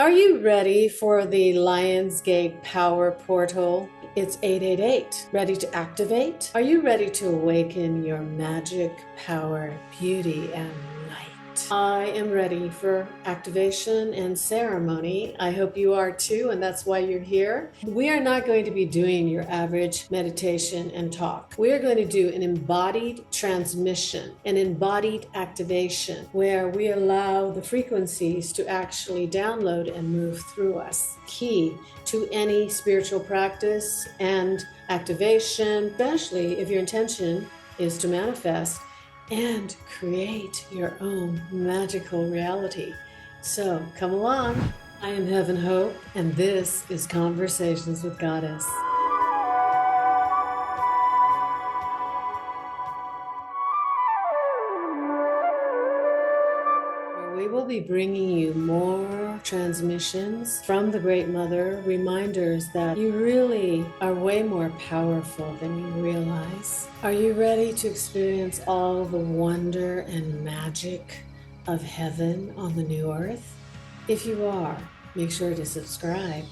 Are you ready for the Lionsgate Power Portal? It's 888. Ready to activate? Are you ready to awaken your magic, power, beauty, and light? I am ready for activation and ceremony. I hope you are too, and that's why you're here. We are not going to be doing your average meditation and talk. We are going to do an embodied transmission, an embodied activation, where we allow the frequencies to actually download and move through us. Key to any spiritual practice and activation, especially if your intention is to manifest and create your own magical reality. So come along. I am Heaven Hope, and this is Conversations with Goddess. We will be bringing you more transmissions from the Great Mother, reminders that you really are way more powerful than you realize. Are you ready to experience all the wonder and magic of heaven on the new earth? If you are, make sure to subscribe.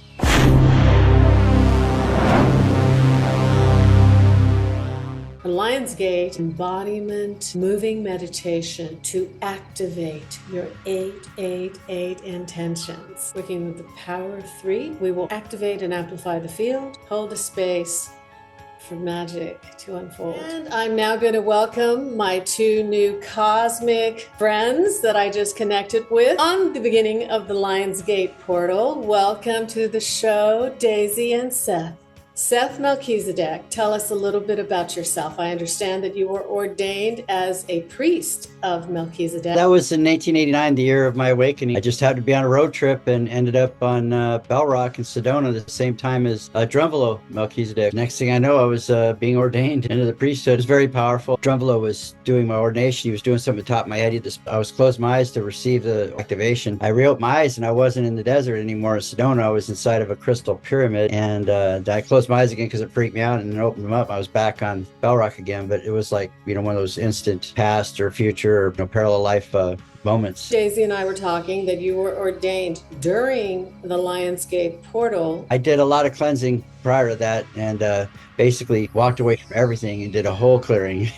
The Lionsgate Embodiment Moving Meditation to activate your 888 intentions. Working with the power of 3, we will activate and amplify the field, hold a space for magic to unfold. And I'm now going to welcome my 2 new cosmic friends that I just connected with on the beginning of the Lionsgate portal. Welcome to the show, Daisy and Seth. Seth Melchizedek, tell us a little bit about yourself. I understand that you were ordained as a priest of Melchizedek. That was in 1889, the year of my awakening. I just happened to be on a road trip and ended up on Bell Rock in Sedona at the same time as Drumvalo Melchizedek. Next thing I know, I was being ordained into the priesthood. It was very powerful. Drumvalo was doing my ordination. He was doing something on top of my head. I was closed my eyes to receive the activation. I reopened my eyes and I wasn't in the desert anymore in Sedona. I was inside of a crystal pyramid, and I closed my eyes again because it freaked me out, and then opened them up. I was back on Bell Rock again, but it was like, one of those instant past or future or parallel life moments. Daisy and I were talking that you were ordained during the Lionsgate portal. I did a lot of cleansing prior to that, and basically walked away from everything and did a whole clearing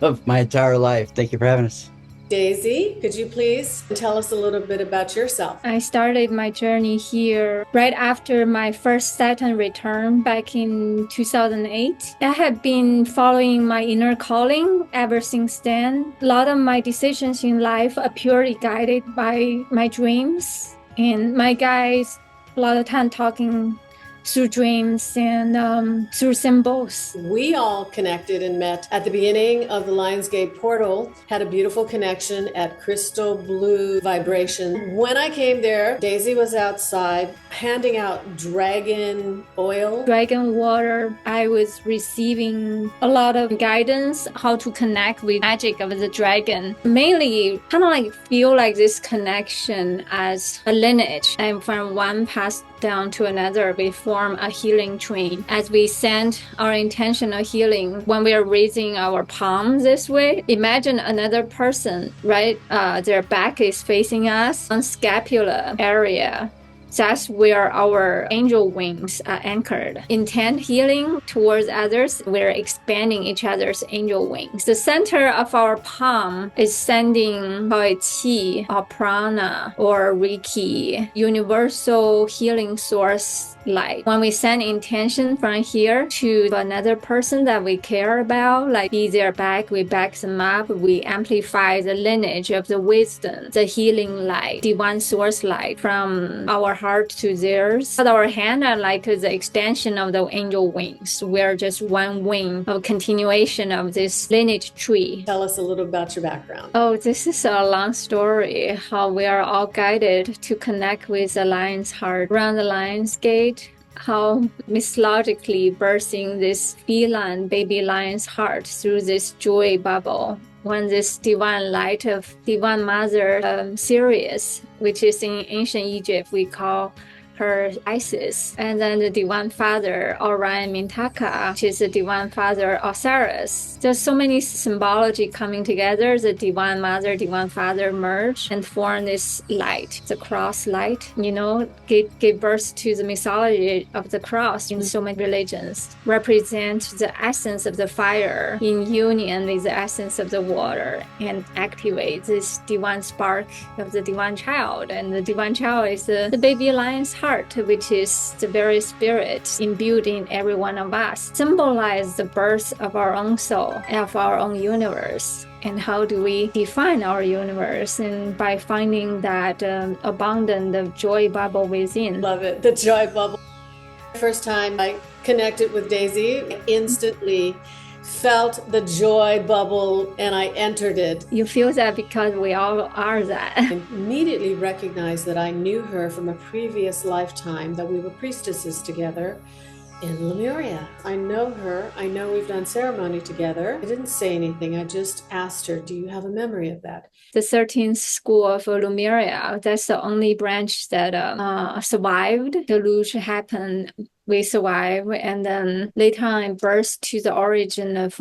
of my entire life. Thank you for having us. Daisy, could you please tell us a little bit about yourself? I started my journey here right after my first Saturn return back in 2008. I have been following my inner calling ever since then. A lot of my decisions in life are purely guided by my dreams, and my guides a lot of time talking through dreams and through symbols. We all connected and met at the beginning of the Lionsgate portal, had a beautiful connection at Crystal Blue Vibration. When I came there, Daisy was outside handing out dragon oil. Dragon water. I was receiving a lot of guidance how to connect with magic of the dragon. Mainly kind of like feel like this connection as a lineage, and from one past down to another, we form a healing train. As we send our intention of healing, when we are raising our palm this way, imagine another person, right? Their back is facing us on scapula area. That's where our angel wings are anchored. Intent healing towards others, we're expanding each other's angel wings. The center of our palm is sending qi or prana or reiki, universal healing source light. When we send intention from here to another person that we care about, like be their back, we back them up, we amplify the lineage of the wisdom, the healing light, divine source light from our heart to theirs. But our hand are like the extension of the angel wings. We're just one wing of continuation of this lineage tree. Tell us a little about your background. Oh, this is a long story, how we are all guided to connect with the lion's heart. Around the lion's gate, how mythologically birthing this feline baby lion's heart through this joy bubble. When this divine light of divine mother Sirius, which is in ancient Egypt we call her Isis, and then the Divine Father Orion Mintaka, which is the Divine Father Osiris. There's so many symbology coming together. The Divine Mother, Divine Father merge and form this light, the cross light, gave birth to the mythology of the cross in so many religions, represent the essence of the fire in union with the essence of the water, and activate this divine spark of the divine child. And the divine child is the baby lion's heart, which is the very spirit imbued in every one of us, symbolize the birth of our own soul, of our own universe. And how do we define our universe? And by finding that abundant joy bubble within. Love it, the joy bubble. First time I connected with Daisy, I instantly felt the joy bubble and I entered it. You feel that because we all are that. I immediately recognized that I knew her from a previous lifetime, that we were priestesses together in Lemuria. I know her. I know we've done ceremony together. I didn't say anything. I just asked her, do you have a memory of that? The 13th school of Lemuria, that's the only branch that survived. The deluge happened. We survive, and then later on birth to the origin of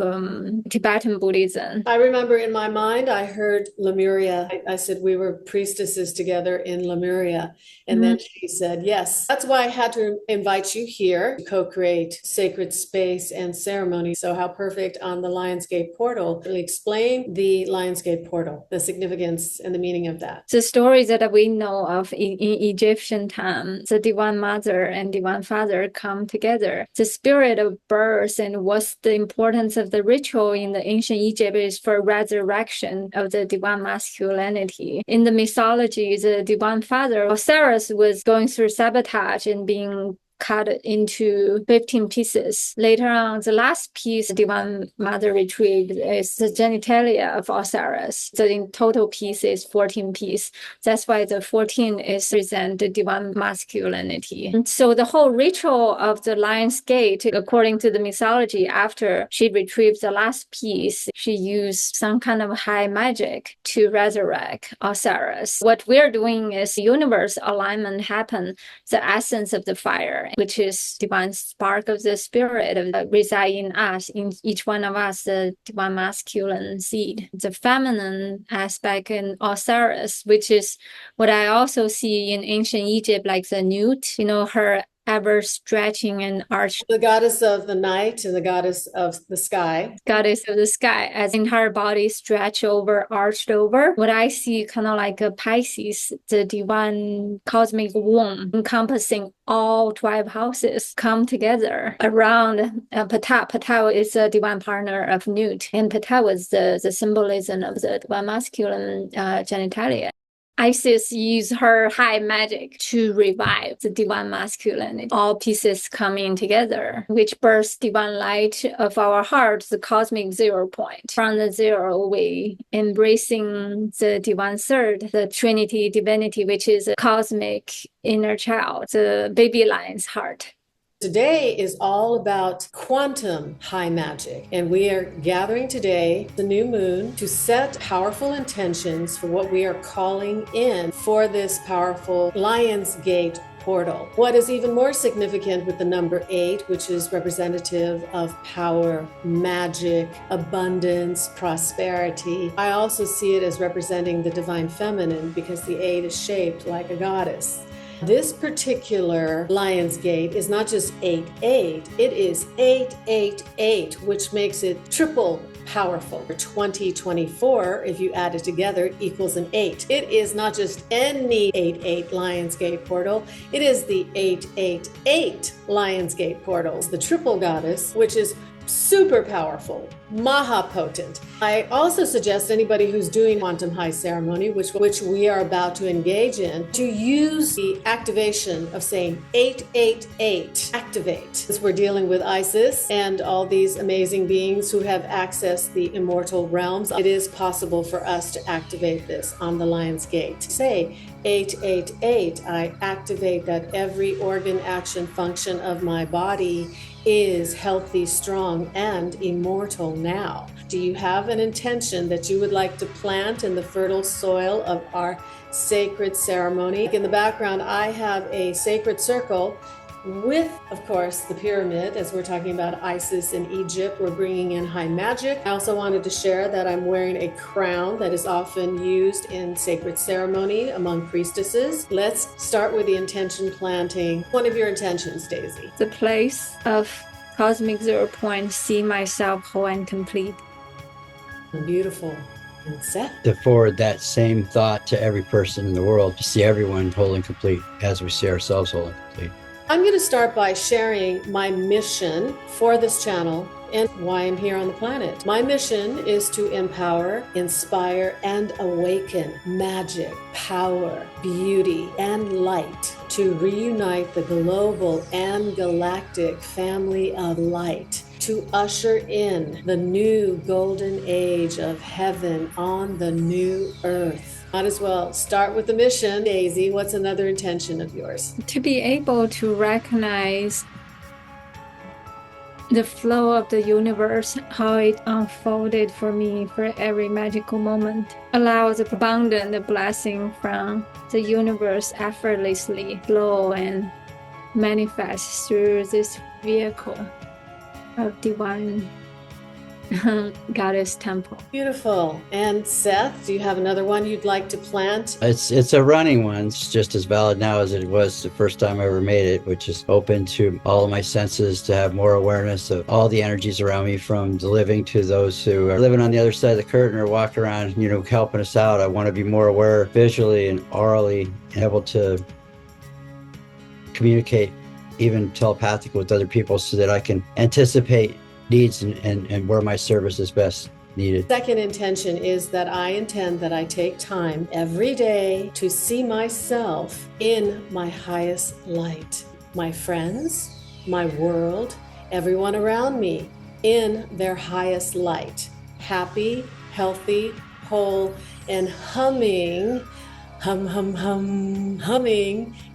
Tibetan Buddhism. I remember in my mind, I heard Lemuria. I said we were priestesses together in Lemuria. And then she said, yes. That's why I had to invite you here to co-create sacred space and ceremony. So how perfect on the Lionsgate portal. Really explain the Lionsgate portal, the significance and the meaning of that. The stories that we know of in Egyptian time, the Divine Mother and Divine Father come together. The spirit of birth and what's the importance of the ritual in the ancient Egypt is for resurrection of the divine masculinity. In the mythology, the Divine Father Osiris was going through sabotage and being cut into 15 pieces. Later on, the last piece Divine Mother retrieved is the genitalia of Osiris. So in total piece is 14 pieces. That's why the 14 is represent the divine masculinity. And so the whole ritual of the Lion's Gate, according to the mythology, after she retrieved the last piece, she used some kind of high magic to resurrect Osiris. What we're doing is universe alignment happen, the essence of the fire, which is divine spark of the spirit reside in us, in each one of us, the divine masculine seed. The feminine aspect in Osiris, which is what I also see in ancient Egypt, like the newt, her ever stretching and arch. The goddess of the night and the goddess of the sky. Goddess of the sky, as entire body stretched over, arched over. What I see kind of like a Pisces, the divine cosmic womb encompassing all 12 houses come together around Ptah. Ptah is a divine partner of Nut, and Ptah was the symbolism of the divine masculine genitalia. Isis used her high magic to revive the divine masculinity. All pieces coming together, which births divine light of our heart, the cosmic 0 point. From the 0, we embracing the divine third, the Trinity divinity, which is a cosmic inner child, the baby lion's heart. Today is all about quantum high magic, and we are gathering today, the new moon, to set powerful intentions for what we are calling in for this powerful Lion's Gate portal. What is even more significant with the number 8, which is representative of power, magic, abundance, prosperity, I also see it as representing the divine feminine because the 8 is shaped like a goddess. This particular Lion's Gate is not just 8-8, it is 8-8-8, which makes it triple powerful. 2024, if you add it together, equals an 8. It is not just any 8-8 Lion's Gate portal, it is the 8-8-8 Lion's Gate portal. The triple goddess, which is super powerful, maha-potent. I also suggest anybody who's doing quantum high ceremony, which we are about to engage in, to use the activation of saying 888, activate. As we're dealing with Isis and all these amazing beings who have accessed the immortal realms, it is possible for us to activate this on the Lion's Gate. Say 888, I activate that every organ, action, function of my body is healthy, strong, and immortal now. Do you have an intention that you would like to plant in the fertile soil of our sacred ceremony? In the background, I have a sacred circle with, of course, the pyramid. As we're talking about Isis in Egypt, we're bringing in high magic. I also wanted to share that I'm wearing a crown that is often used in sacred ceremony among priestesses. Let's start with the intention planting. One of your intentions, Daisy. The place of cosmic 0 point, see myself whole and complete. Beautiful. And Seth? To forward that same thought to every person in the world, to see everyone whole and complete as we see ourselves whole and complete. I'm going to start by sharing my mission for this channel and why I'm here on the planet. My mission is to empower, inspire, and awaken magic, power, beauty, and light to reunite the global and galactic family of light, to usher in the new golden age of heaven on the new earth. Might as well start with the mission. Daisy, what's another intention of yours? To be able to recognize the flow of the universe, how it unfolded for me for every magical moment, allows abundant blessing from the universe effortlessly flow and manifest through this vehicle of divine goddess temple. Beautiful. And Seth, do you have another one you'd like to plant? It's a running one. It's just as valid now as it was the first time I ever made it, which is open to all of my senses, to have more awareness of all the energies around me, from the living to those who are living on the other side of the curtain or walking around, helping us out. I want to be more aware visually and orally, able to communicate even telepathically with other people so that I can anticipate needs and where my service is best needed. Second intention is that I intend that I take time every day to see myself in my highest light. My friends, my world, everyone around me in their highest light. Happy, healthy, whole, and humming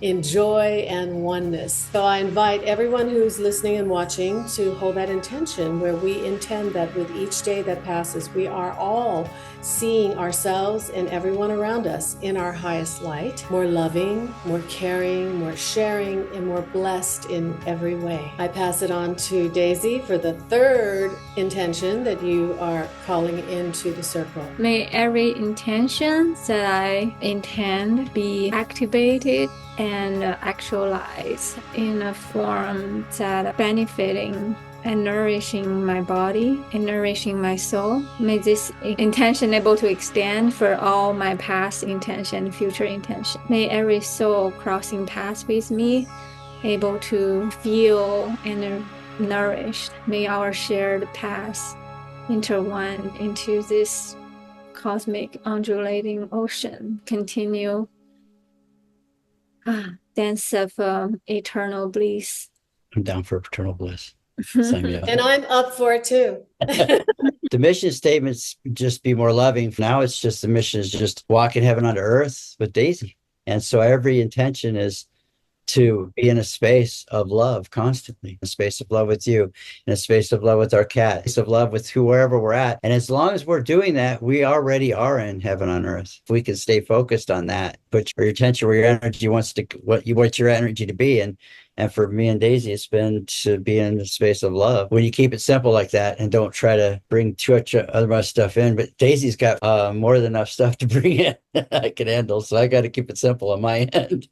in joy and oneness. So I invite everyone who's listening and watching to hold that intention, where we intend that with each day that passes, we are all seeing ourselves and everyone around us in our highest light, more loving, more caring, more sharing, and more blessed in every way. I pass it on to Daisy for the third intention that you are calling into the circle. May every intention that I intend be activated and actualized in a form that benefiting and nourishing my body and nourishing my soul. May this intention able to extend for all my past intention, future intention. May every soul crossing paths with me able to feel and nourished. May our shared paths intertwine into this cosmic undulating ocean continue dance of eternal bliss. I'm down for eternal bliss. Sign me up. And I'm up for it too. The mission statements just be more loving. Now it's just the mission is just walking heaven onto earth with Daisy. And so every intention is to be in a space of love constantly, a space of love with you, in a space of love with our cat, a space of love with whoever we're at. And as long as we're doing that, we already are in heaven on earth. If we can stay focused on that, put your attention where your energy wants to, what you want your energy to be. And for me and Daisy, it's been to be in the space of love. When you keep it simple like that and don't try to bring too much other stuff in, but Daisy's got more than enough stuff to bring in I can handle. So I got to keep it simple on my end.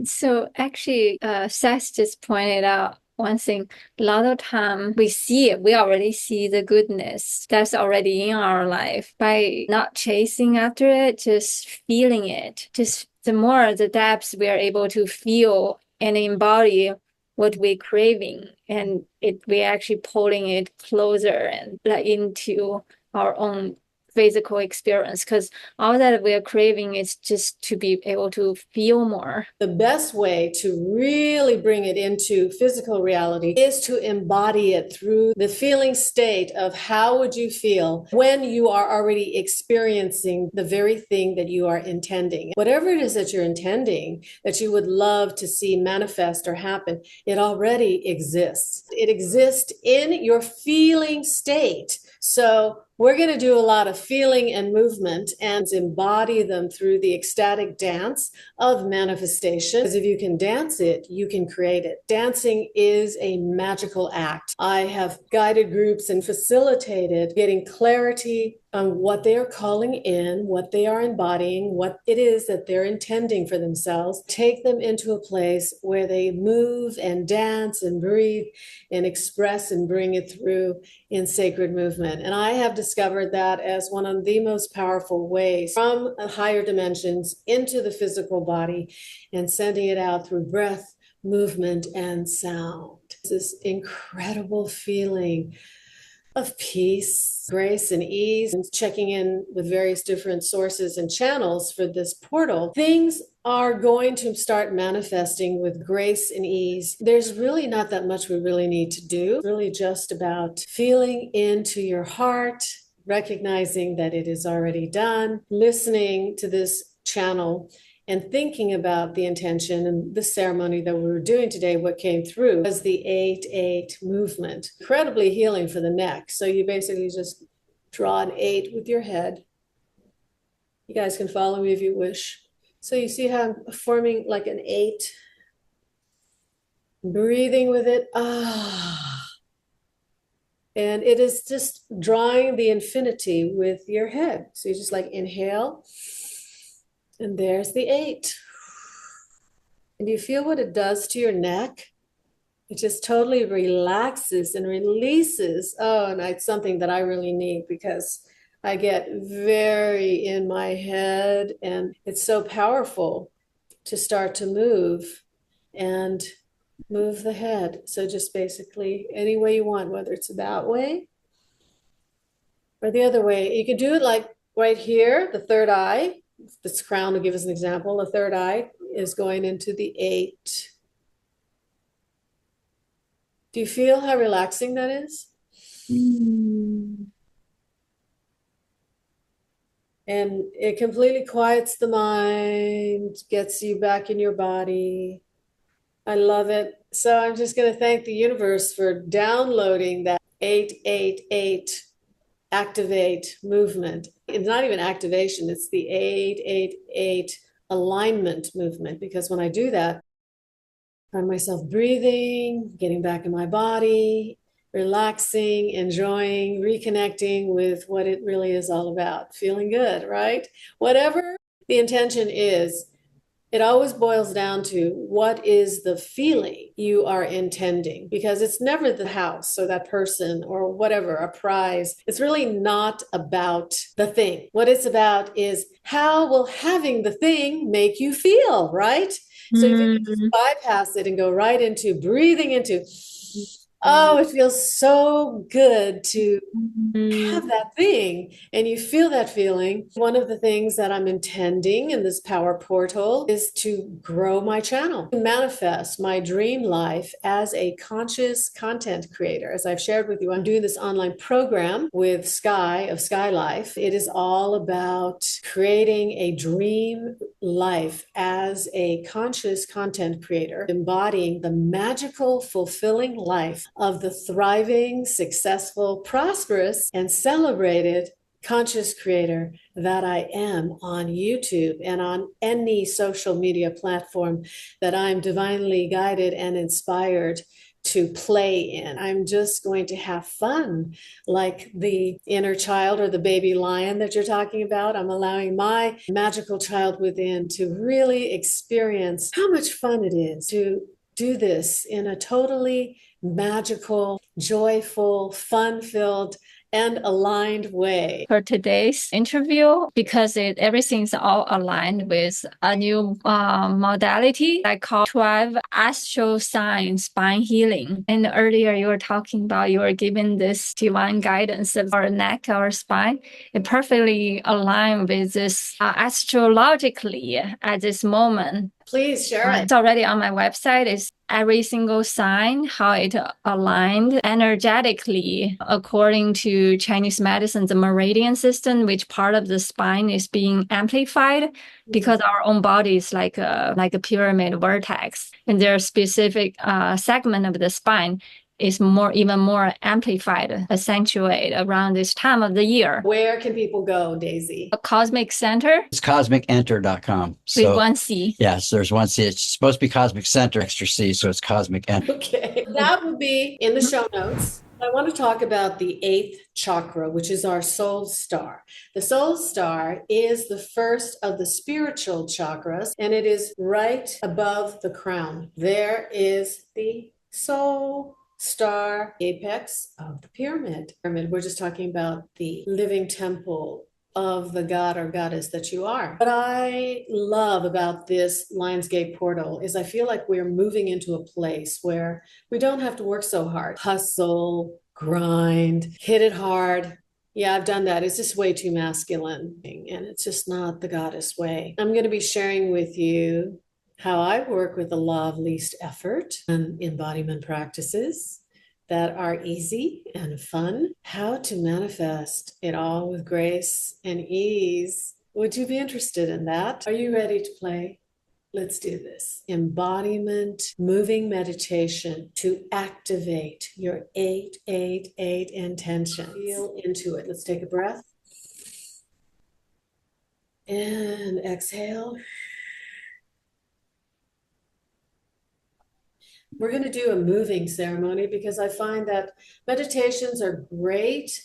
So actually, Seth just pointed out one thing. A lot of time we see it, we already see the goodness that's already in our life by not chasing after it, just feeling it. Just the more the depths we are able to feel and embody what we're craving, and we're actually pulling it closer and into our own physical experience, because all that we are craving is just to be able to feel more. The best way to really bring it into physical reality is to embody it through the feeling state of how would you feel when you are already experiencing the very thing that you are intending. Whatever it is that you're intending, that you would love to see manifest or happen, it already exists. It exists in your feeling state. So we're going to do a lot of feeling and movement and embody them through the ecstatic dance of manifestation. Because if you can dance it, you can create it. Dancing is a magical act. I have guided groups and facilitated getting clarity on what they are calling in, what they are embodying, what it is that they're intending for themselves. Take them into a place where they move and dance and breathe and express and bring it through in sacred movement. And I have discovered that as one of the most powerful ways from higher dimensions into the physical body and sending it out through breath, movement, and sound. This incredible feeling of peace, grace, and ease, and checking in with various different sources and channels for this portal. Things are going to start manifesting with grace and ease. There's really not that much we really need to do. It's really just about feeling into your heart, recognizing that it is already done, listening to this channel, and thinking about the intention and the ceremony that we were doing today. What came through was the 8-8 movement. Incredibly healing for the neck. So you basically just draw an 8 with your head. You guys can follow me if you wish. So you see how I'm forming like an 8, breathing with it. And it is just drawing the infinity with your head. So you just like inhale. And there's the 8. And you feel what it does to your neck? It just totally relaxes and releases. Oh, and it's something that I really need because I get very in my head, and it's so powerful to start to move and move the head. So just basically any way you want, whether it's that way or the other way. You can do it like right here, the third eye. This crown will give us an example. The third eye is going into the 8. Do you feel how relaxing that is? And it completely quiets the mind, gets you back in your body. I love it. So I'm just going to thank the universe for downloading that 888 activate movement. It's not even activation, it's the 888 alignment movement, because when I do that, I find myself breathing, getting back in my body, relaxing, enjoying, reconnecting with what it really is all about. Feeling good, right? Whatever the intention is, it always boils down to what is the feeling you are intending, because it's never the house or that person or whatever, a prize. It's really not about the thing. What it's about is how will having the thing make you feel, right? So if you just bypass it and go right into breathing into, oh, it feels so good to have that thing, and you feel that feeling. One of the things that I'm intending in this power portal is to grow my channel, to manifest my dream life as a conscious content creator. As I've shared with you, I'm doing this online program with Sky of Sky Life. It is all about creating a dream life as a conscious content creator, embodying the magical, fulfilling life of the thriving, successful, prosperous, and celebrated conscious creator that I am on YouTube and on any social media platform that I'm divinely guided and inspired to play in. I'm just going to have fun, like the inner child or the baby lion that you're talking about. I'm allowing my magical child within to really experience how much fun it is to do this in a totally magical, joyful, fun-filled, and aligned way. For today's interview, because everything's all aligned with a new modality I call 12 astral sign spine healing. And earlier you were talking about you were given this divine guidance of our neck, our spine. It perfectly aligned with this astrologically at this moment. Please share it. It's already on my website. It's every single sign, how it aligned energetically according to Chinese medicine, the meridian system, which part of the spine is being amplified because our own body is like a pyramid vortex. And there are specific segment of the spine is even more amplified, accentuated around this time of the year. Where can people go, Daisy? A Cosmic Center. It's cosmicenter.com. With one C. Yes, there's one C. It's supposed to be Cosmic Center, extra C, so it's Cosmic Enter. Okay, that will be in the show notes. I want to talk about the 8th chakra, which is our soul star. The soul star is the first of the spiritual chakras, and it is right above the crown. There is the soul star, apex of the pyramid. We're just talking about the living temple of the god or goddess that you are. What I love about this Lionsgate portal is I feel like we're moving into a place where we don't have to work so hard. Hustle, grind, hit it hard. Yeah, I've done that. It's just way too masculine, and it's just not the goddess way. I'm going to be sharing with you how I work with the law of least effort and embodiment practices that are easy and fun, how to manifest it all with grace and ease. Would you be interested in that? Are you ready to play? Let's do this. Embodiment, moving meditation to activate your 888 intention. Feel into it. Let's take a breath. And exhale. We're going to do a moving ceremony because I find that meditations are great,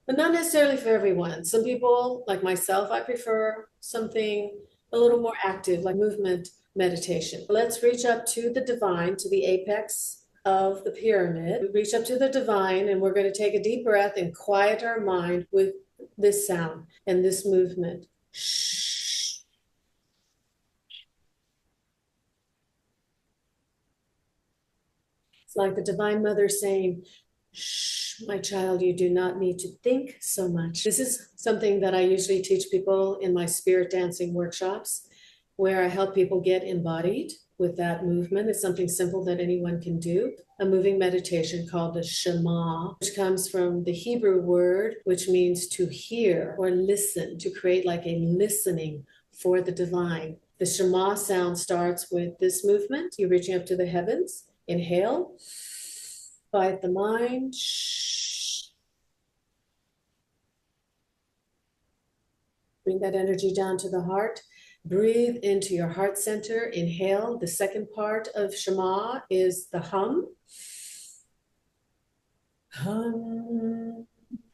but not necessarily for everyone. Some people, like myself, I prefer something a little more active, like movement meditation. Let's reach up to the divine, to the apex of the pyramid. We reach up to the divine, and we're going to take a deep breath and quiet our mind with this sound and this movement. Shh. Like the Divine Mother saying, shh, my child, you do not need to think so much. This is something that I usually teach people in my spirit dancing workshops, where I help people get embodied with that movement. It's something simple that anyone can do. A moving meditation called the Shema, which comes from the Hebrew word, which means to hear or listen, to create like a listening for the divine. The Shema sound starts with this movement. You're reaching up to the heavens. Inhale, quiet the mind. Shh. Bring that energy down to the heart. Breathe into your heart center. Inhale. The second part of Shema is the hum. Hum.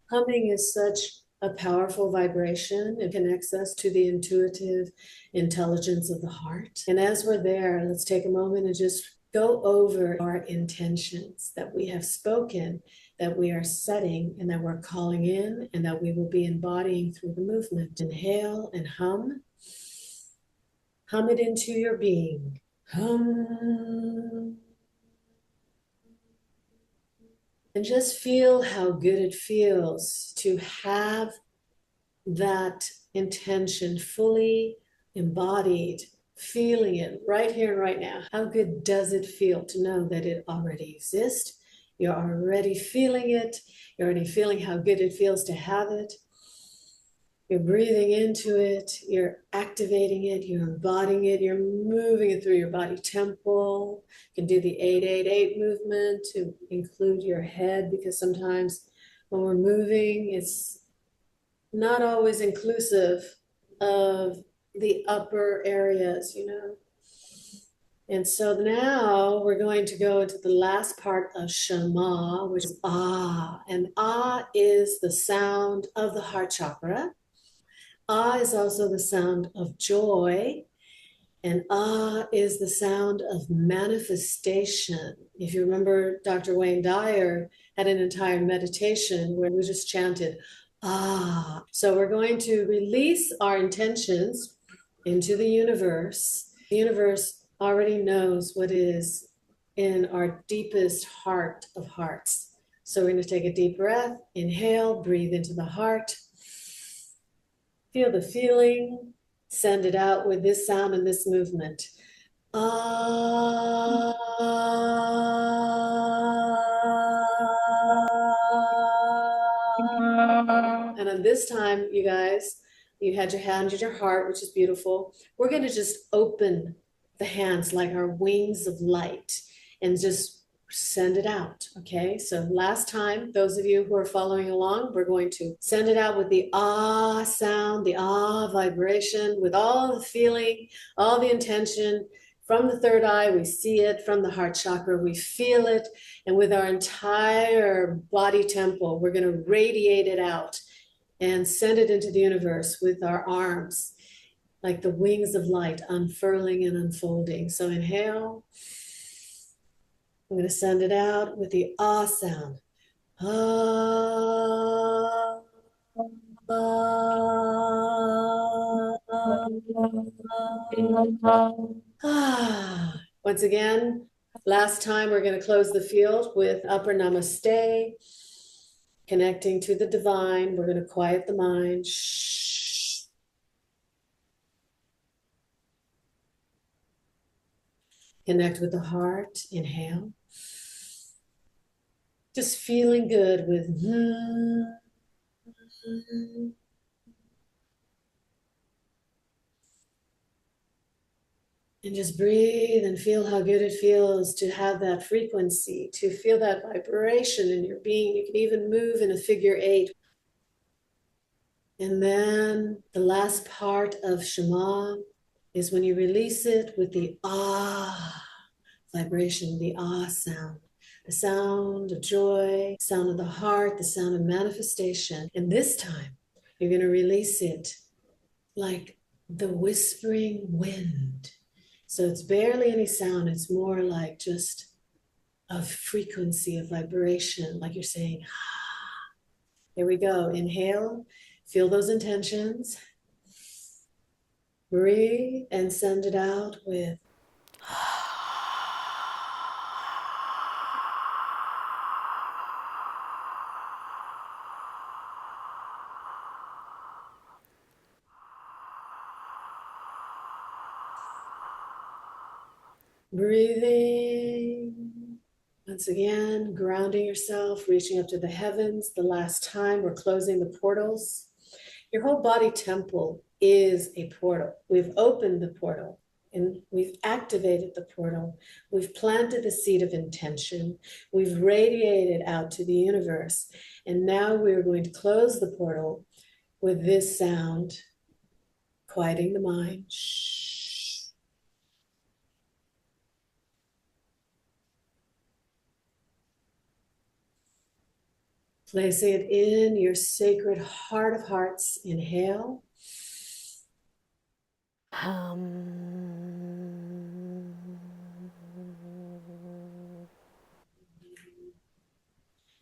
Humming is such a powerful vibration. It connects us to the intuitive intelligence of the heart. And as we're there, let's take a moment and just go over our intentions that we have spoken, that we are setting, and that we're calling in, and that we will be embodying through the movement. Inhale and hum. Hum it into your being. Hum. And just feel how good it feels to have that intention fully embodied, feeling it right here and right now. How good does it feel to know that it already exists? You're already feeling it. You're already feeling how good it feels to have it. You're breathing into it. You're activating it. You're embodying it. You're moving it through your body temple. You can do the 888 movement to include your head, because sometimes when we're moving, it's not always inclusive of the upper areas, you know. And so now we're going to go into the last part of Shema, which is Ah. And Ah is the sound of the heart chakra. Ah is also the sound of joy. And ah is the sound of manifestation. If you remember, Dr. Wayne Dyer had an entire meditation where we just chanted ah. So we're going to release our intentions into the universe. The universe already knows what is in our deepest heart of hearts. So we're going to take a deep breath, inhale, breathe into the heart, feel the feeling, send it out with this sound and this movement. Ah. And on this time, you guys, you had your hand at your heart, which is beautiful. We're going to just open the hands like our wings of light and just send it out. Okay. So last time, those of you who are following along, we're going to send it out with the ah sound, the ah vibration, with all the feeling, all the intention. From the third eye, we see it. From the heart chakra, we feel it. And with our entire body temple, we're going to radiate it out and send it into the universe with our arms, like the wings of light, unfurling and unfolding. So inhale. I'm going to send it out with the ah sound. Ah, ah. Once again, last time we're going to close the field with upper namaste, connecting to the divine. We're going to quiet the mind. Shh. Connect with the heart. Inhale. Just feeling good with and just breathe and feel how good it feels to have that frequency, to feel that vibration in your being. You can even move in a figure 8. And then the last part of Shema is when you release it with the ah vibration, the ah sound. The sound of joy, the sound of the heart, the sound of manifestation. And this time, you're going to release it like the whispering wind. So it's barely any sound. It's more like just a frequency, of vibration, like you're saying, ah. Here we go. Inhale, feel those intentions. Breathe and send it out with breathing. Once again, grounding yourself, reaching up to the heavens. The last time, we're closing the portals. Your whole body temple is a portal. We've opened the portal and we've activated the portal. We've planted the seed of intention. We've radiated out to the universe. And now we're going to close the portal with this sound, quieting the mind. Shh. Placing it in your sacred heart of hearts. Inhale.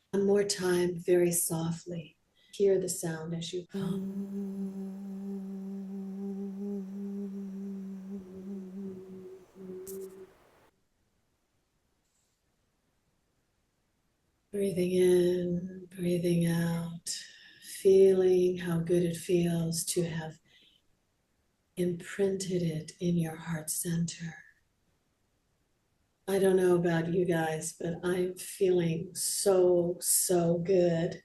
One more time, very softly. Hear the sound as you breathing in, breathing out, feeling how good it feels to have imprinted it in your heart center. I don't know about you guys, but I'm feeling so, so good.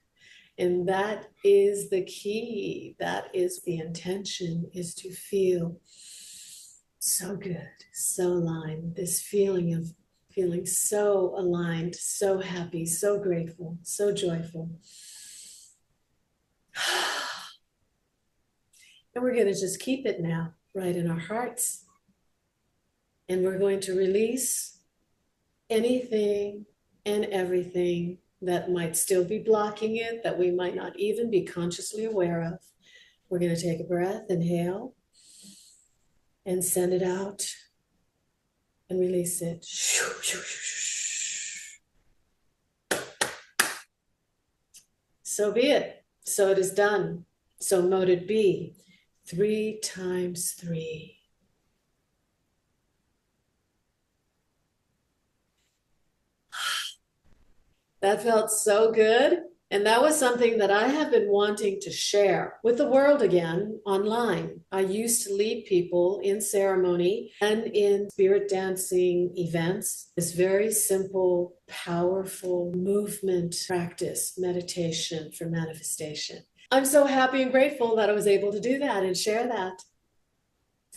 And that is the key. That is the intention, is to feel so good, so aligned. This feeling of feeling so aligned, so happy, so grateful, so joyful. And we're going to just keep it now right in our hearts. And we're going to release anything and everything that might still be blocking it, that we might not even be consciously aware of. We're going to take a breath, inhale. and send it out and release it. So be it. So it is done. So mote it be. 3 times 3. That felt so good. And that was something that I have been wanting to share with the world again online. I used to lead people in ceremony and in spirit dancing events. This very simple, powerful movement practice, meditation for manifestation. I'm so happy and grateful that I was able to do that and share that.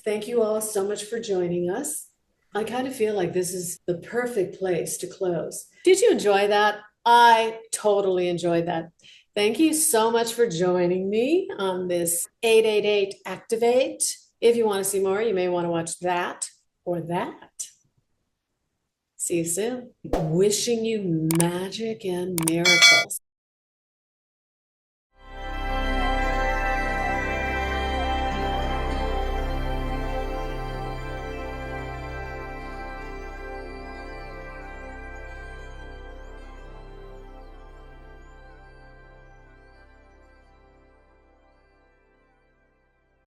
Thank you all so much for joining us. I kind of feel like this is the perfect place to close. Did you enjoy that? I totally enjoyed that. Thank you so much for joining me on this 888 Activate. If you want to see more, you may want to watch that or that. See you soon. Wishing you magic and miracles.